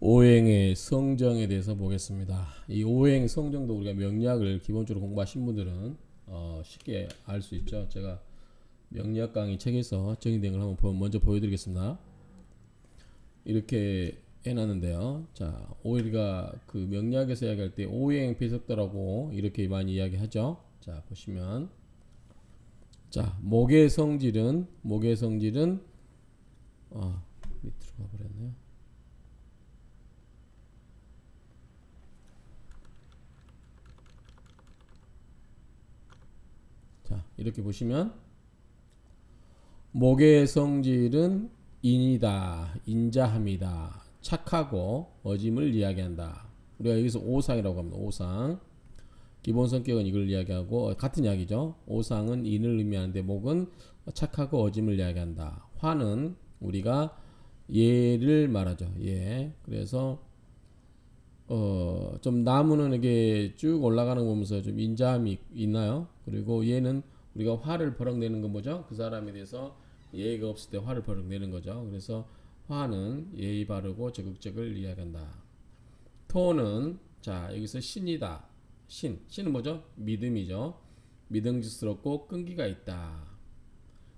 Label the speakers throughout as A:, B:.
A: 오행의 성정에 대해서 보겠습니다. 이 오행 성정도 우리가 명리학을 기본적으로 공부하신 분들은 쉽게 알 수 있죠. 제가 명리학 강의 책에서 정의된 걸 한번 먼저 보여드리겠습니다. 이렇게 해놨는데요. 자, 우리가 그 명리학에서 이야기할 때 오행 배석도라고 이렇게 많이 이야기하죠. 자, 보시면 자, 목의 성질은 밑으로 가버렸네요. 자, 이렇게 보시면 목의 성질은 인이다, 인자함이다, 착하고 어짐을 이야기한다. 우리가 여기서 오상이라고 합니다. 오상. 기본 성격은 이걸 이야기하고 같은 이야기죠. 오상은 인을 의미하는데 목은 착하고 어짐을 이야기한다. 화는 우리가 예를 말하죠. 예. 그래서 좀 나무는 이게 쭉 올라가는 거 보면서 좀 인자함이 있나요? 그리고 얘는 우리가 화를 버럭 내는 건 뭐죠? 그 사람에 대해서 예의가 없을 때 화를 버럭 내는 거죠. 그래서 화는 예의 바르고 적극적을 이야기한다. 토는 자 여기서 신이다. 신은 뭐죠? 믿음이죠. 믿음직스럽고 끈기가 있다.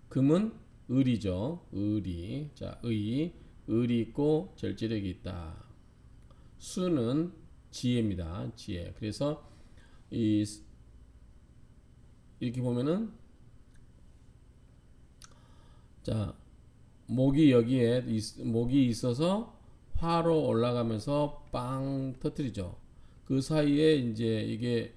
A: 금은 의리죠. 의리. 자 의리 있고 절제력이 있다. 수는 지혜입니다. 지혜. 그래서 이렇게 보면은 자 목이 여기에 목이 있어서 화로 올라가면서 빵 터뜨리죠. 그 사이에 이제 이게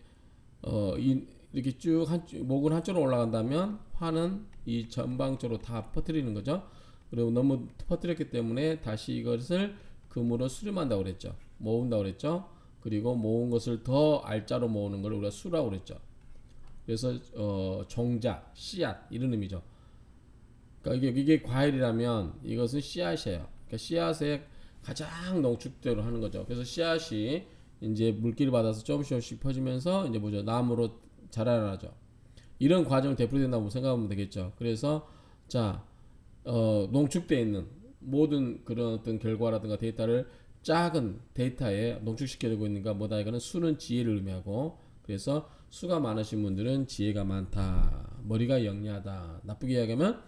A: 이렇게 쭉 목은 한쪽으로 올라간다면 화는 이 전방쪽으로 다 퍼뜨리는 거죠. 그리고 너무 퍼뜨렸기 때문에 다시 이것을 금으로 수렴한다고 그랬죠. 모은다고 그랬죠. 그리고 모은 것을 더 알짜로 모으는 걸 우리가 수라고 그랬죠. 그래서 종자, 씨앗 이런 의미죠. 그러니까 이게 과일이라면 이것은 씨앗이에요. 그러니까 씨앗에 가장 농축대로 하는 거죠. 그래서 씨앗이 이제 물기를 받아서 조금씩 퍼지면서 이제 뭐죠? 나무로 자라나죠. 이런 과정을 되풀이된다고 생각하면 되겠죠. 그래서 자 농축되어 있는 모든 그런 어떤 결과라든가 데이터를 작은 데이터에 농축시켜주고 있는가 뭐다 이거는 수는 지혜를 의미하고 그래서 수가 많으신 분들은 지혜가 많다. 머리가 영리하다. 나쁘게 이야기하면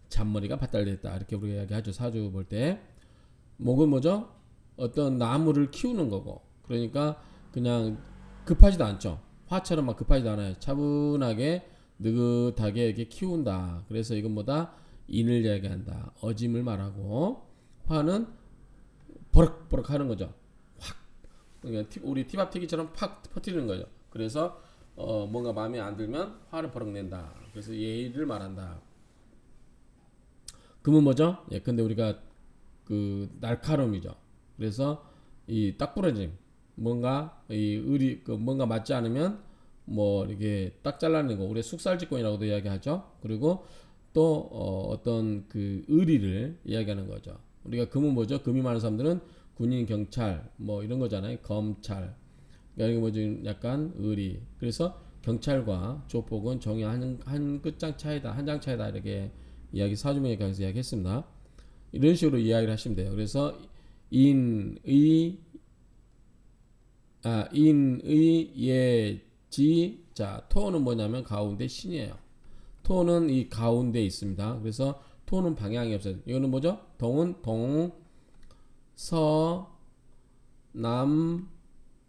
A: 잔머리가 발달됐다. 이렇게 우리가 이야기하죠. 사주 볼 때. 목은 뭐죠? 어떤 나무를 키우는 거고. 그러니까 그냥 급하지도 않죠. 화처럼 막 급하지도 않아요. 차분하게 느긋하게 이렇게 키운다. 그래서 이건 뭐다? 인을 이야기한다. 어짐을 말하고 화는 버럭버럭 하는 거죠. 확 우리 티밥 튀기처럼 팍 퍼뜨리는 거죠. 그래서 뭔가 마음에 안 들면 화를 버럭 낸다. 그래서 예의를 말한다. 금은 뭐죠? 예, 근데 우리가 그 날카로움이죠. 그래서 이 딱 부러짐, 뭔가 이 의리, 뭔가 맞지 않으면 뭐 이렇게 딱 잘라내고 우리 숙살직권이라고도 이야기하죠. 그리고 또 어떤 그 의리를 이야기하는 거죠. 우리가 금은 뭐죠? 금이 많은 사람들은 군인, 경찰 뭐 이런 거잖아요. 검찰. 그러니까 이게 뭐지? 약간 의리. 그래서 경찰과 조폭은 정의 한 끝장 차이다, 한 장 차이다 이렇게 이야기 사주명에 강에서 이야기했습니다. 이런 식으로 이야기를 하시면 돼요. 그래서 인의 예지 자 토는 뭐냐면 가운데 신이에요. 토는 이 가운데 있습니다. 그래서 토는 방향이 없어요. 이거는 뭐죠? 동은 동, 서, 남,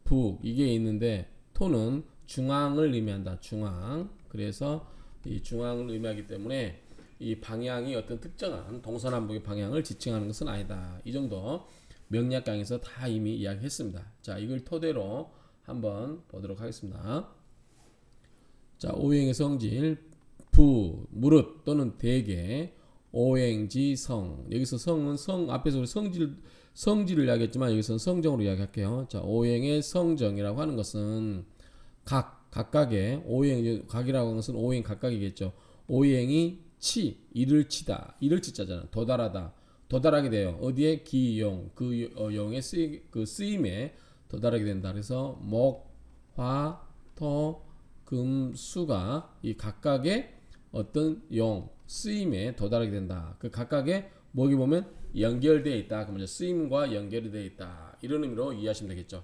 A: 북 이게 있는데 토는 중앙을 의미한다. 중앙. 그래서 이 중앙을 의미하기 때문에 이 방향이 어떤 특정한 동서남북의 방향을 지칭하는 것은 아니다. 이 정도 명리학 강에서 다 이미 이야기했습니다. 자, 이걸 토대로 한번 보도록 하겠습니다. 자, 오행의 성질 무릇 또는 대개 오행지성 여기서 성은 성 앞에서 우리 성질을 이야기했지만 여기서는 성정으로 이야기할게요. 자, 오행의 성정이라고 하는 것은 각각의 오행 각이라고 하는 것은 오행 각각이겠죠. 오행이 이를 치자잖아. 도달하게 돼요. 어디에 기용 그 용의 쓰임에 도달하게 된다. 그래서 목, 화, 토, 금, 수가 이 각각의 어떤 용 쓰임에 도달하게 된다. 그 각각의 목이 보면 연결되어 있다. 그러면 쓰임과 연결이 되어 있다. 이런 의미로 이해하시면 되겠죠.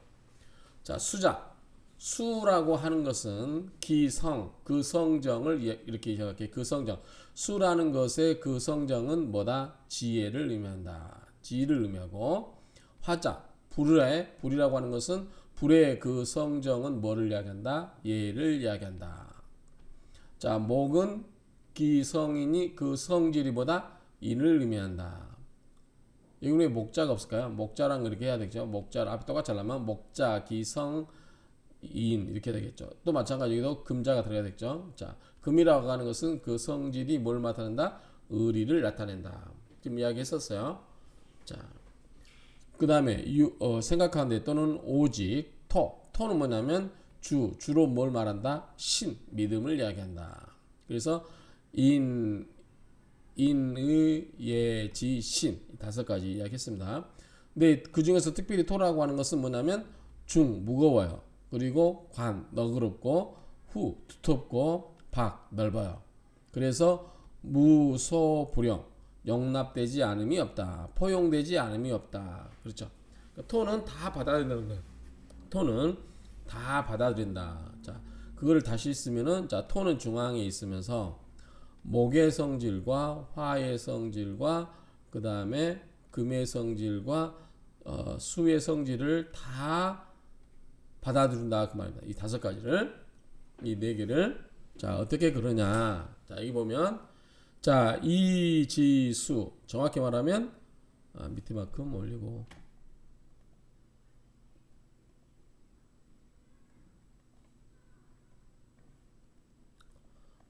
A: 자, 수자. 수라고 하는 것은 기성, 그 성정을 이렇게 생각해. 그 성정. 수라는 것의 그 성정은 뭐다? 지혜를 의미한다. 지혜를 의미하고 화자. 불이라고 하는 것은 불의 그 성정은 뭐를 이야기한다? 예를 이야기한다. 자, 목은 기성이니 그 성질이 뭐다? 인을 의미한다. 여기 왜 목자가 없을까요? 목자랑 이렇게 해야 되겠죠. 목자 앞에 똑같이 하려면 목자, 기성, 인 이렇게 되겠죠. 또 마찬가지로 금자가 들어가야 되겠죠. 자, 금이라고 하는 것은 그 성질이 뭘 나타낸다? 의리를 나타낸다. 지금 이야기했었어요. 자, 그 다음에 생각하는데 또는 오직 토는 뭐냐면 주로 뭘 말한다? 신, 믿음을 이야기한다. 그래서 인의 예지 신 5가지 이야기했습니다. 근데 그 중에서 특별히 토라고 하는 것은 뭐냐면 무거워요. 그리고 너그럽고 두텁고 넓어요. 그래서 무소불용, 용납되지 않음이 없다. 포용되지 않음이 없다. 그렇죠. 그러니까 토는 다 받아들인다는 거예요. 토는 다 받아들인다. 자, 그거를 다시 쓰면은, 자, 토는 중앙에 있으면서 목의 성질과 화의 성질과 그 다음에 금의 성질과 수의 성질을 다 받아들인다 그 말입니다. 이 5가지를, 이 4개를. 자, 어떻게 그러냐? 자, 여기 보면, 자, 이지수 정확히 말하면 밑에 만큼 올리고,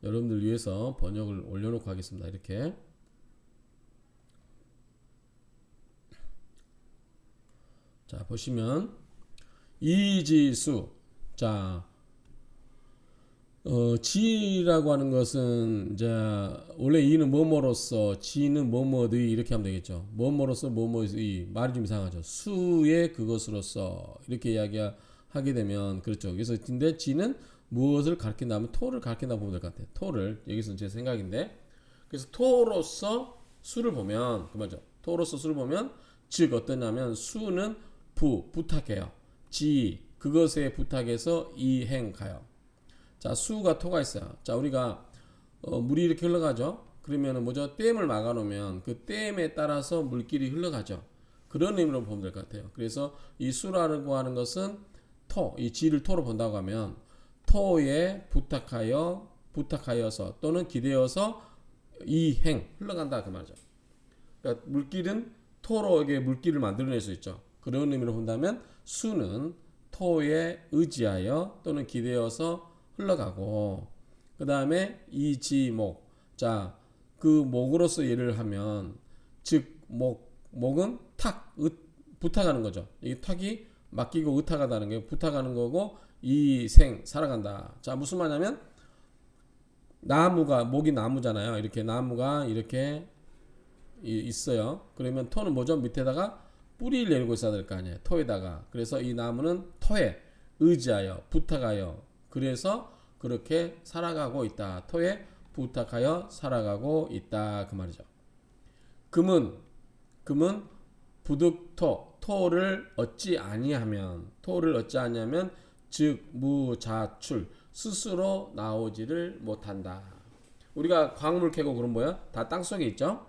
A: 여러분들 위해서 번역을 올려놓고 하겠습니다. 이렇게. 자, 보시면 이지수. 자, 지라고 하는 것은 이제 원래 이는 뭐뭐로서, 지는 뭐뭐의 이렇게 하면 되겠죠. 뭐뭐로서 뭐뭐의 말이 좀 이상하죠. 수의 그것으로서 이렇게 이야기하게 되면 그렇죠. 그래서 근데 지는 무엇을 가리킨다면 토를 가리킨다 보면 될 것 같아요. 토를 여기서 제 생각인데, 그래서 토로서 수를 보면 그 말이죠. 토로서 수를 보면 즉 어떠냐면 수는 부탁해요. 지 그것에 부탁해서 이행가요. 자, 수가 토가 있어요. 자, 우리가 물이 이렇게 흘러가죠. 그러면은 뭐죠? 댐을 막아놓으면 그 댐에 따라서 물길이 흘러가죠. 그런 의미로 보면 될 것 같아요. 그래서 이 수라고 하는 것은 이 지를 토로 본다고 하면 토에 부탁하여서 또는 기대어서 이행 흘러간다 그 말이죠. 그러니까 물길은 토로에게 물길을 만들어낼 수 있죠. 그런 의미로 본다면 수는 토에 의지하여 또는 기대어서 흘러가고, 그 다음에 이지목. 자, 그 목으로서 예를 하면 즉 목은 부탁하는 거죠. 이 탁이 맡기고 의탁하다는 게 부탁하는 거고, 살아간다. 자, 무슨 말이냐면 목이 나무잖아요. 이렇게 나무가 이렇게 있어요. 그러면 토는 뭐죠? 밑에다가 뿌리를 내리고 있어야 될 거 아니에요. 토에다가. 그래서 이 나무는 토에 의지하여 부탁하여, 그래서 그렇게 살아가고 있다. 토에 부탁하여 살아가고 있다 그 말이죠. 금은 토를 얻지 아니하면 즉 무자출 스스로 나오지를 못한다. 우리가 광물 캐고 그런 뭐야? 다 땅속에 있죠?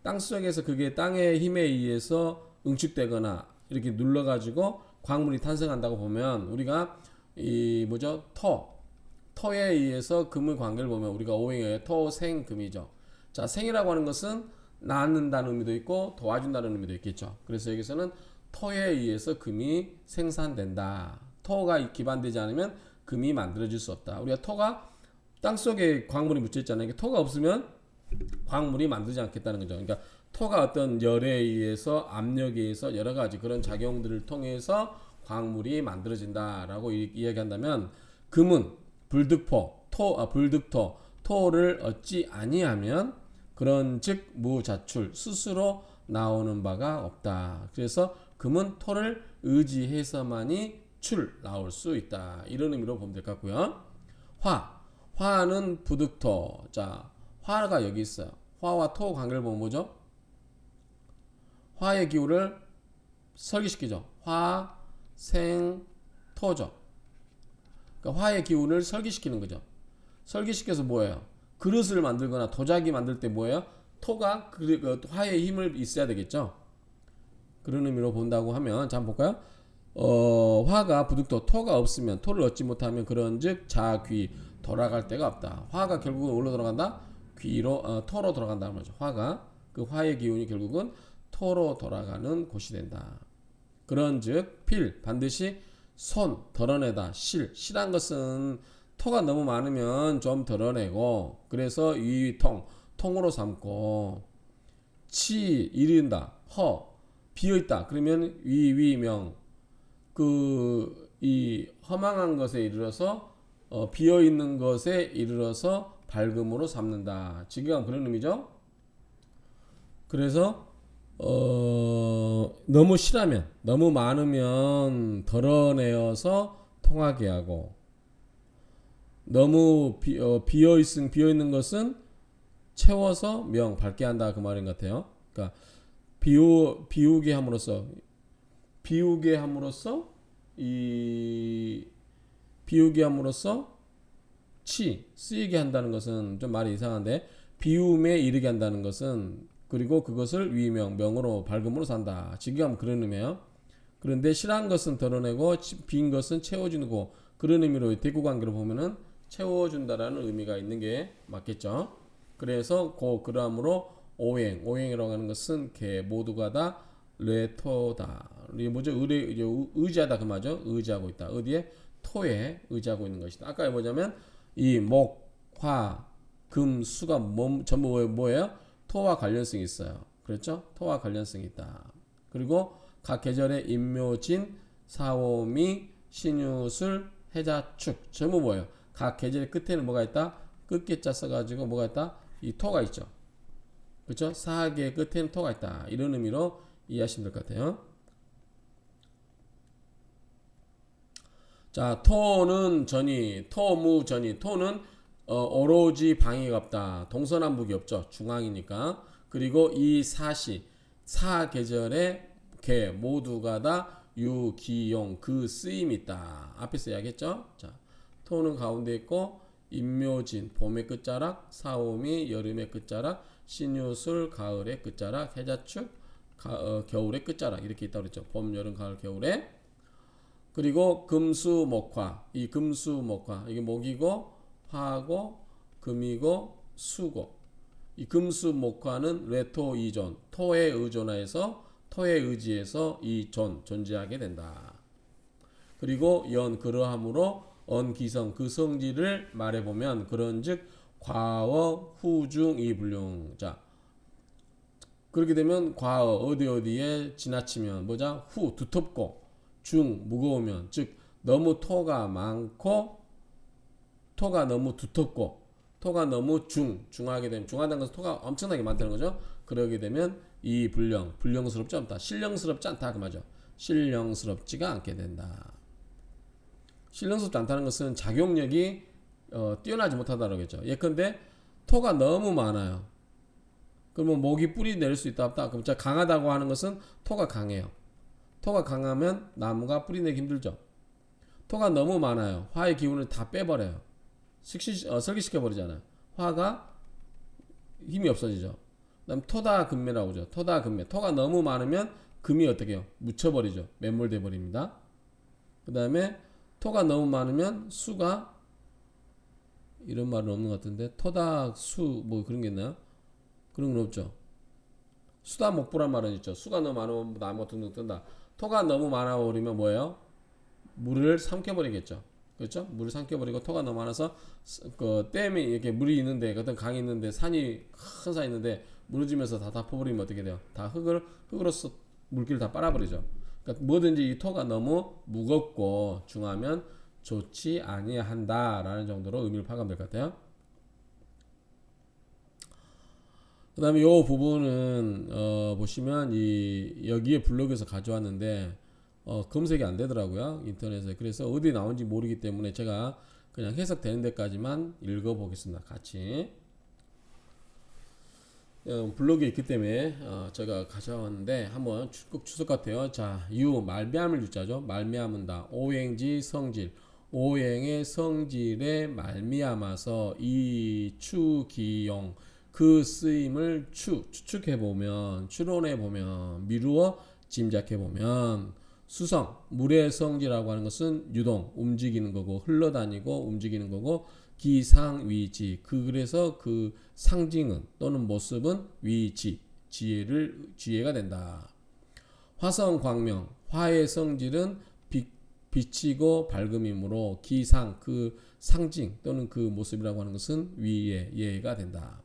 A: 땅속에서 그게 땅의 힘에 의해서 응축되거나 이렇게 눌러가지고 광물이 탄생한다고 보면, 우리가 이 뭐죠? 토에 의해서 금의 관계를 보면 우리가 오행에 토생금이죠. 자, 생이라고 하는 것은 낳는다는 의미도 있고 도와준다는 의미도 있겠죠. 그래서 여기서는 토에 의해서 금이 생산된다. 토가 기반되지 않으면 금이 만들어질 수 없다. 우리가 토가 땅속에 광물이 묻혀 있잖아요. 토가 없으면 광물이 만들지 않겠다는 거죠. 그러니까 토가 어떤 열에 의해서, 압력에 의해서 여러 가지 그런 작용들을 통해서 광물이 만들어진다라고 이야기한다면, 금은 토를 얻지 아니하면 그런 즉 무자출 스스로 나오는 바가 없다. 그래서 금은 토를 의지해서만이 나올 수 있다. 이런 의미로 보면 될 것 같고요. 화는 부득토. 자, 화가 여기 있어요. 화와 토 관계를 보면 뭐죠? 화의 기운을 설기시키죠. 화, 생, 토죠. 그러니까 화의 기운을 설기시키는 거죠. 설기시켜서 뭐예요? 그릇을 만들거나 도자기 만들 때 뭐예요? 토가 그 화의 힘을 있어야 되겠죠. 그런 의미로 본다고 하면 자 한번 볼까요? 화가 부득도 토가 없으면 토를 얻지 못하면 그런즉 자귀 돌아갈 데가 없다. 화가 결국은 어디로 돌아간다? 귀로 토로 돌아간다는 거죠. 화가 그 화의 기운이 결국은 토로 돌아가는 곳이 된다. 그런즉 필 반드시 손 덜어내다 실한 것은 토가 너무 많으면 좀 덜어내고 그래서 위통 통으로 삼고 치 이른다 허 비어있다 그러면 위명 그 이 허망한 것에 이르러서 비어있는 것에 이르러서 밝음으로 삼는다. 지금 그런 의미죠. 그래서 너무 실하면 너무 많으면 덜어내어서 통하게 하고 너무 비어있는 것은 채워서 명 밝게 한다 그 말인 것 같아요. 그러니까 비우게 함으로써 쓰이게 한다는 것은 좀 말이 이상한데 비움에 이르게 한다는 것은 그리고 그것을 명으로 밝음으로 산다. 지금 그런 의미예요. 그런데 실한 것은 덜어내고 빈 것은 채워주고 그런 의미로 대구 관계로 보면은 채워준다라는 의미가 있는 게 맞겠죠. 그래서 그러므로 오행이라고 하는 것은 개 모두가 다 레토다. 이게 뭐죠? 의지하다 그 말이죠. 의지하고 있다. 어디에? 토에 의지하고 있는 것이다. 아까 뭐냐면 이 목, 화, 금, 수가 전부 뭐예요? 토와 관련성이 있어요. 그렇죠? 토와 관련성이 있다. 그리고 각 계절에 임묘진, 사오미, 신유술, 해자축 전부 뭐예요? 각 계절의 끝에는 뭐가 있다? 끝계자 써가지고 뭐가 있다? 이 토가 있죠. 그렇죠? 사계의 끝에는 토가 있다. 이런 의미로 이해하시면 될 것 같아요. 자, 토는 전이, 토무전이, 토는 오로지 방위가 없다. 동서남북이 없죠. 중앙이니까. 그리고 이 사계절의 개 모두가 다 유기용 그 쓰임이 있다. 앞에서 이야기했죠. 자, 토는 가운데 있고 임묘진 봄의 끝자락, 사오미 여름의 끝자락, 신유술 가을의 끝자락, 해자축 겨울의 끝자락 이렇게 있다고 그랬죠. 봄, 여름, 가을, 겨울에. 그리고 금수목화 이 금수목화 이게 목이고 화고 금이고 수고 이 금수목화는 레토 이존 토에 의존해서 토에 의지해서 이 존재하게 된다. 그리고 연 그러함으로 언기성 그 성질을 말해보면 그런즉 과어 후중 이불용. 자 그렇게 되면 과어 어디에 지나치면 뭐자 후 두텁고 중 무거우면 즉 너무 토가 많고 토가 너무 두텁고 토가 너무 중하게 되면 중하다는 것은 토가 엄청나게 많다는 거죠. 그러게 되면 이 불령스럽지 않다. 신령스럽지 않다 그 말이죠. 신령스럽지가 않게 된다. 신령스럽지 않다는 것은 작용력이 뛰어나지 못하다라고 했죠. 예컨대 토가 너무 많아요. 그러면 목이 뿌리 내릴 수 있다 없다. 그럼 강하다고 하는 것은 토가 강해요. 토가 강하면 나무가 뿌리 내기 힘들죠. 토가 너무 많아요. 화의 기운을 다 빼버려요. 설기시켜 버리잖아요. 화가 힘이 없어지죠. 그다음 토다 금매라고 하죠. 토다 금매. 토가 너무 많으면 금이 어떻게 해요? 묻혀버리죠. 매몰돼 버립니다. 그 다음에 토가 너무 많으면 수가 이런 말은 없는 것 같은데 토다 수 뭐 그런 게 있나요? 그런 건 없죠. 수다 목부란 말은 있죠. 수가 너무 많으면 나무가 둥둥 뜬다. 토가 너무 많아버리면 뭐예요? 물을 삼켜버리겠죠. 그렇죠? 물을 삼켜버리고 토가 너무 많아서 그 댐이 이렇게 물이 있는데 어떤 강이 있는데 큰 산이 있는데 무너지면서 다 덮어버리면 어떻게 돼요? 다 흙으로서 물기를 다 빨아버리죠. 그러니까 뭐든지 이 토가 너무 무겁고 중하면 좋지 아니한다라는 정도로 의미를 파악하면 될 것 같아요. 그 다음에 요 부분은 보시면 여기에 블로그에서 가져왔는데 검색이 안 되더라고요 인터넷에. 그래서 어디 나온지 모르기 때문에 제가 그냥 해석되는 데까지만 읽어보겠습니다. 같이. 블로그에 있기 때문에 제가 가져왔는데 한번 꼭 주석 같아요. 자, 유 말미암을 유자죠. 말미암은다. 오행지 성질. 오행의 성질에 말미암아서 이 추기용 그 쓰임을 추측해 보면 추론해 보면 미루어 짐작해 보면 수성 물의 성질이라고 하는 것은 유동 움직이는 거고 흘러다니고 움직이는 거고 기상위지 그래서 그 상징은 또는 모습은 위지 지혜가 된다. 화성광명 화의 성질은 빛이고 밝음이므로 기상 그 상징 또는 그 모습이라고 하는 것은 위의 예가 된다.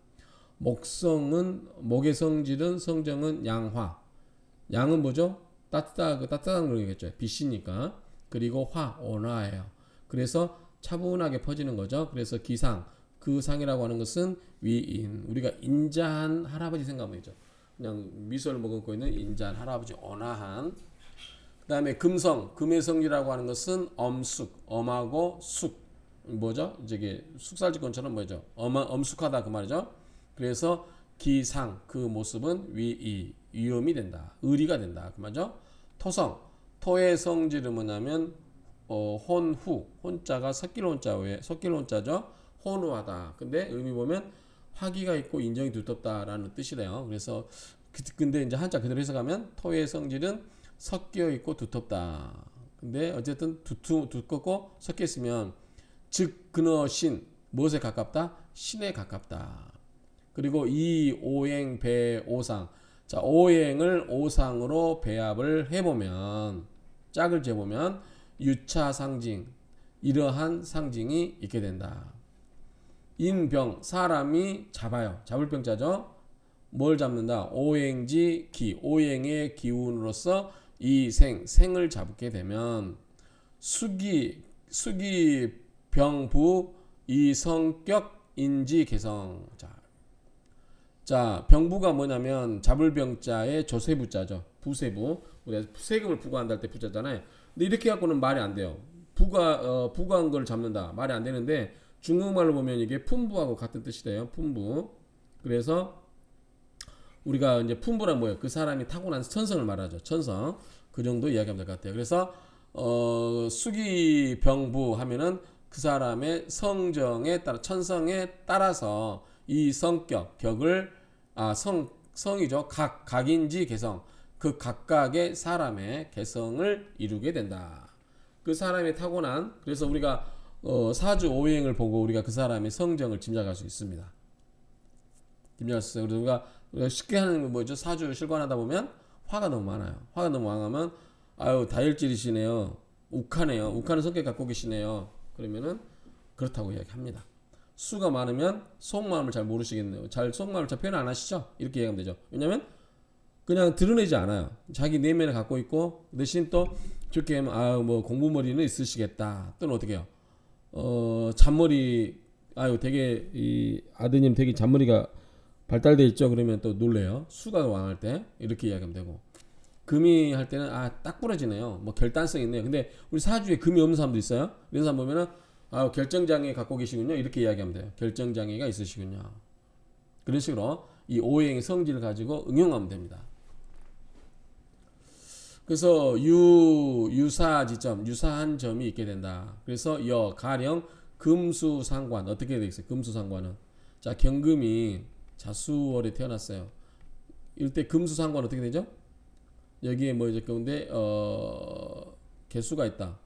A: 목의 성질은 양화 양은 뭐죠? 따뜻한 거겠죠. 빛이니까. 그리고 온화예요. 그래서 차분하게 퍼지는 거죠. 그래서 기상, 그 상이라고 하는 것은 위인. 우리가 인자한 할아버지 생각하면 되죠. 그냥 미소를 머금고 있는 인자한 할아버지, 온화한. 그 다음에 금의 성질이라고 하는 것은 엄하고 숙. 뭐죠? 저게 숙살지권처럼 뭐죠? 엄숙하다 그 말이죠. 그래서 기상, 그 모습은 위험이 된다. 의리가 된다. 그 말이죠. 토의 성질은 뭐냐면 혼후, 혼자가 섞일 혼자죠. 혼후하다. 근데 의미 보면 화기가 있고 인정이 두텁다라는 뜻이래요. 그래서 근데 이제 한자 그대로 해석하면 토의 성질은 섞여 있고 두텁다. 근데 어쨌든 두껍고 섞여 있으면 즉 근어신 무엇에 가깝다? 신에 가깝다. 그리고 이 오행 배오상. 자, 오행을 오상으로 배합을 해보면 짝을 재보면 유차 상징 이러한 상징이 있게 된다. 인병 사람이 잡을 병자죠. 뭘 잡는다? 오행지 기 오행의 기운으로서 이 생을 잡게 되면 수기 병부 이 성격 인지 개성. 자 병부가 뭐냐면 잡을 병자의 조세부자죠. 부세부. 우리가 세금을 부과한다 할 때 부자잖아요. 근데 이렇게 갖고는 말이 안 돼요. 부과한 걸 잡는다. 말이 안 되는데 중국말로 보면 이게 품부하고 같은 뜻이래요. 품부. 그래서 우리가 이제 품부란 뭐예요? 그 사람이 타고난 천성을 말하죠. 천성. 그 정도 이야기하면 될 것 같아요. 그래서 수기병부 하면은 그 사람의 성정에 따라 천성에 따라서 이 격을 성이죠. 각인지 개성. 그 각각의 사람의 개성을 이루게 된다. 그 사람이 타고난 그래서 우리가 사주 오행을 보고 우리가 그 사람의 성정을 짐작할 수 있습니다. 짐작할 수 있어요. 그래서 우리가 쉽게 하는 건 뭐죠? 사주 실관하다 보면 화가 너무 많아요. 화가 너무 많으면 다혈질이시네요. 욱하네요. 욱하는 성격 갖고 계시네요. 그러면은 그렇다고 이야기합니다. 수가 많으면 속마음을 잘 모르시겠네요. 속마음을 잘 표현 안 하시죠? 이렇게 얘기하면 되죠. 왜냐면 그냥 드러내지 않아요. 자기 내면을 갖고 있고 대신 또 좋게 하면 뭐 공부머리는 있으시겠다. 또는 어떻게 해요? 잔머리 되게 이 아드님 되게 잔머리가 발달돼 있죠. 그러면 또 놀래요. 수가 왕할 때 이렇게 이야기하면 되고 금이 할 때는 딱 부러지네요. 뭐 결단성 있네요. 근데 우리 사주에 금이 없는 사람도 있어요. 이런 사람 보면은 결정장애 갖고 계시군요. 이렇게 이야기하면 돼요. 결정장애가 있으시군요. 그런 식으로 이 오행의 성질을 가지고 응용하면 됩니다. 그래서 유사지점, 유사한 점이 있게 된다. 그래서 가령 금수상관 어떻게 되겠어요? 금수상관은 자 경금이 자수월에 태어났어요. 이때 금수상관 어떻게 되죠? 여기에 뭐 이제 가운데 개수가 있다.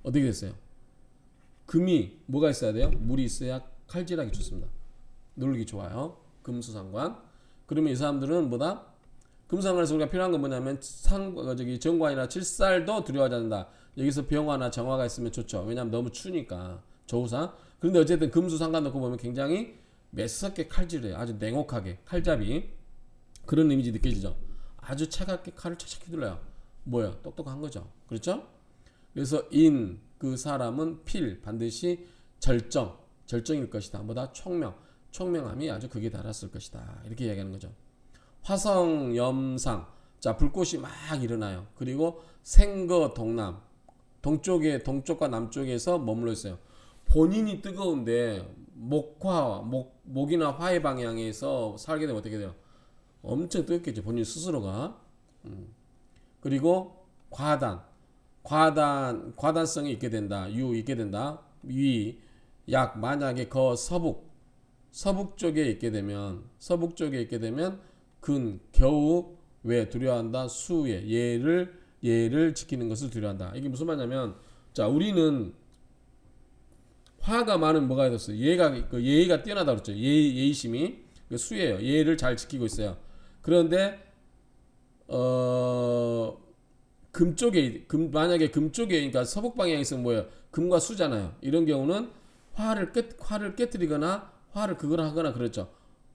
A: 어떻게 됐어요? 금이 뭐가 있어야 돼요? 물이 있어야 칼질하기 좋습니다. 누르기 좋아요. 금수상관. 그러면 이 사람들은 뭐다? 금수상관에서 우리가 필요한 건 뭐냐면 정관이나 칠살도 두려워하지 않는다. 여기서 병화나 정화가 있으면 좋죠. 왜냐하면 너무 추니까 조우상. 그런데 어쨌든 금수상관 놓고 보면 굉장히 매섭게 칼질해요. 아주 냉혹하게 칼잡이 그런 이미지 느껴지죠. 아주 차갑게 칼을 착착 휘둘러요. 뭐예요? 똑똑한 거죠. 그렇죠? 그래서 그 사람은 반드시 절정일 것이다. 뭐다? 총명함이 아주 극에 달았을 것이다. 이렇게 이야기하는 거죠. 화성 염상. 자, 불꽃이 막 일어나요. 그리고 생거 동남동쪽과 남쪽에서 머물러 있어요. 본인이 뜨거운데 목이나 화의 방향에서 살게 되면 어떻게 돼요? 엄청 뜨겁겠죠. 본인 스스로가. 그리고 과단성이 있게 된다. 있게 된다. 만약에 서북 쪽에 있게 되면 겨우 왜 두려워한다? 예를 지키는 것을 두려워한다. 이게 무슨 말이냐면, 자, 우리는 화가 많은 뭐가 됐어요? 예의가 뛰어나다 그랬죠. 예의심이 수예요. 예를 잘 지키고 있어요. 그런데 만약에 금 쪽에, 그러니까 서북 방향에 있으면 뭐예요? 금과 수잖아요. 이런 경우는 화를 깨뜨리거나 화를 그걸 하거나 그랬죠.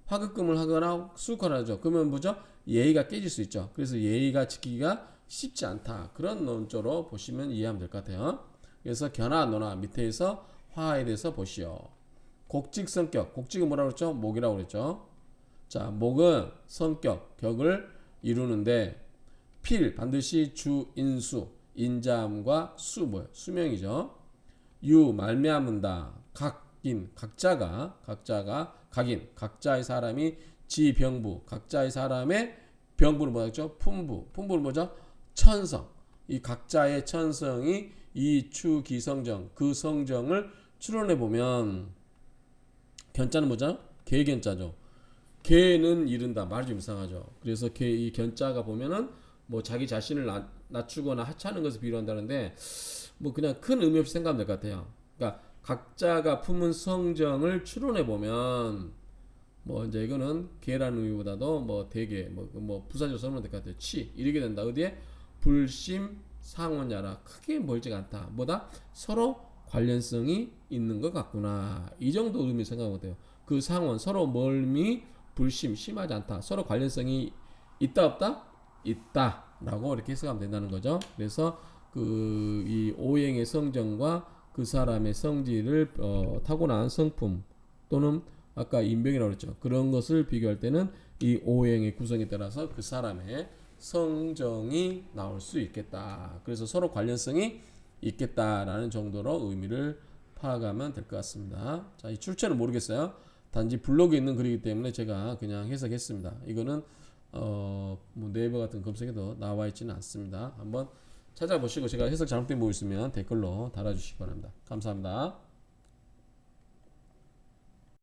A: 화급금을 하거나 수국화를 하죠. 그러면 뭐죠? 예의가 깨질 수 있죠. 그래서 예의가 지키기가 쉽지 않다. 그런 논조로 보시면 이해하면 될 것 같아요. 그래서 견화, 논화 밑에서 화에 대해서 보시오. 곡직 성격. 곡직은 뭐라고 그랬죠? 목이라고 그랬죠. 자, 목은 격을 이루는데 반드시 인수, 인자함과 수명이죠. 말미암은다. 각자의 사람이 각자의 사람의 병부는 뭐였죠? 품부는 뭐죠? 천성. 이 각자의 천성이 이추기성정, 그 성정을 추론해 보면 견자는 뭐죠? 개견자죠. 개는 이른다. 말이 좀 이상하죠. 그래서 이 견자가 보면은 뭐 자기 자신을 낮추거나 하찮은 것을 비유한다는데 뭐 그냥 큰 의미 없이 생각하면 될 것 같아요. 그러니까 각자가 품은 성정을 추론해 보면 뭐 이제 이거는 개라는 의미보다도 뭐 대개 뭐 부사적으로 써놓으면 될 것 같아요. 이르게 된다. 어디에? 불심 상원야라. 크게 멀지가 않다. 뭐다? 서로 관련성이 있는 것 같구나. 이 정도 의미 생각하면 돼요. 그 상원 서로 멀미 불심 심하지 않다. 서로 관련성이 있다 없다? 있다라고 이렇게 해석하면 된다는 거죠. 그래서 이 오행의 성정과 그 사람의 성질을 타고난 성품 또는 아까 인병이라고 그랬죠. 그런 것을 비교할 때는 이 오행의 구성에 따라서 그 사람의 성정이 나올 수 있겠다. 그래서 서로 관련성이 있겠다라는 정도로 의미를 파악하면 될 것 같습니다. 자, 이 출처는 모르겠어요. 단지 블로그에 있는 글이기 때문에 제가 그냥 해석했습니다. 이거는 뭐 네이버 같은 검색에도 나와 있지는 않습니다. 한번 찾아보시고 제가 해석 잘못된 거 있으면 댓글로 달아주시기 바랍니다. 감사합니다.